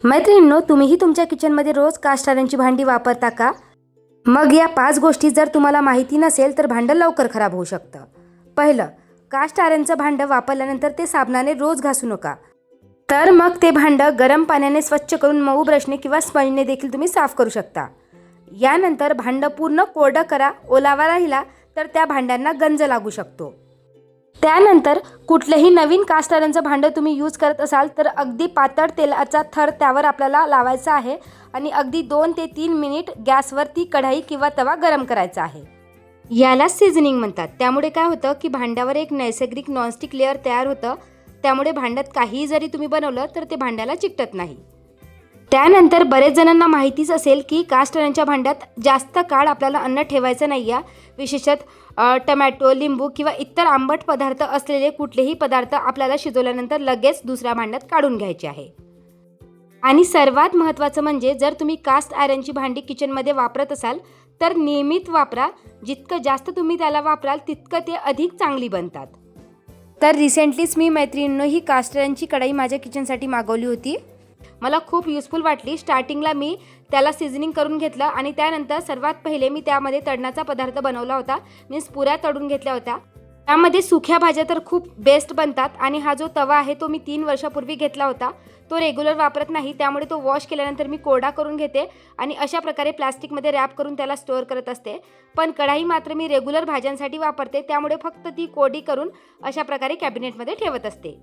मैत्रिणींनो, तुम्हीही तुमच्या किचनमध्ये रोज कास्ट आयरनची भांडी वापरता का? मग या 5 गोष्टी जर तुम्हाला माहिती नसेल तर भांडं लवकर खराब होऊ शकतं. पहिलं, कास्ट आयरनचं भांडं वापरल्यानंतर ते साबणाने रोज घासू नका. तर मग ते भांडं गरम पाण्याने स्वच्छ करून मऊ ब्रशने किंवा स्पंजने देखील तुम्ही साफ करू शकता. यानंतर भांडं पूर्ण कोरडं करा. ओलावा राहिला तर त्या भांड्यांना गंज लागू शकतो. त्यानंतर कुठलंही नवीन कास्ट आयरनचं भांडं तुम्ही यूज करत असाल तर अगदी पातळ तेलाचा थर त्यावर आपल्याला लावायचा आहे आणि अगदी 2 ते 3 मिनिट गॅसवर ती कढई किंवा तवा गरम करायचा आहे. याला सीझनिंग म्हणतात. त्यामुळे काय होतं की भांड्यावर एक नैसर्गिक नॉनस्टिक लेअर तयार होतं. त्यामुळे भांड्यात काहीही जरी तुम्ही बनवलं तर ते भांड्याला चिकटत नाही. त्यानंतर बरेच जणांना माहितीच असेल की कास्ट आयरनच्या भांड्यात जास्त काळ आपल्याला अन्न ठेवायचं नाही आहे. विशेषतः टमॅटो, लिंबू किंवा इतर आंबट पदार्थ असलेले कुठलेही पदार्थ आपल्याला शिजवल्यानंतर लगेच दुसऱ्या भांड्यात काढून घ्यायचे आहे. आणि सर्वात महत्त्वाचं म्हणजे जर तुम्ही कास्ट आयरनची भांडी किचनमध्ये वापरत असाल तर नियमित वापरा. जितकं जास्त तुम्ही त्याला वापराल तितकं ते अधिक चांगली बनतात. तर रिसेंटलीच मी मैत्रिणींनो ही कास्ट आयरनची कढई माझ्या किचनसाठी मागवली होती. मला खूप युजफुल वाटली. स्टार्टिंगला मी त्याला सीझनिंग करून घेतलं आणि त्यानंतर सर्वात पहिले मी त्यामध्ये तळणाचा पदार्थ बनवला होता. मीन्स पुऱ्या तळून घेतल्या होत्या. त्यामध्ये सुक्या भाज्या तर खूप बेस्ट बनतात आणि हा जो तवा आहे तो मी 3 वर्षापूर्वी घेतला होता. तो रेग्युलर वापरत नाही, त्यामुळे तो वॉश केल्यानंतर मी कोरडा करून घेते आणि अशा प्रकारे प्लास्टिकमध्ये रॅप करून त्याला स्टोअर करत असते. पण कढाई मात्र मी रेग्युलर भाज्यांसाठी वापरते, त्यामुळे फक्त ती कोरडी करून अशा प्रकारे कॅबिनेटमध्ये ठेवत असते.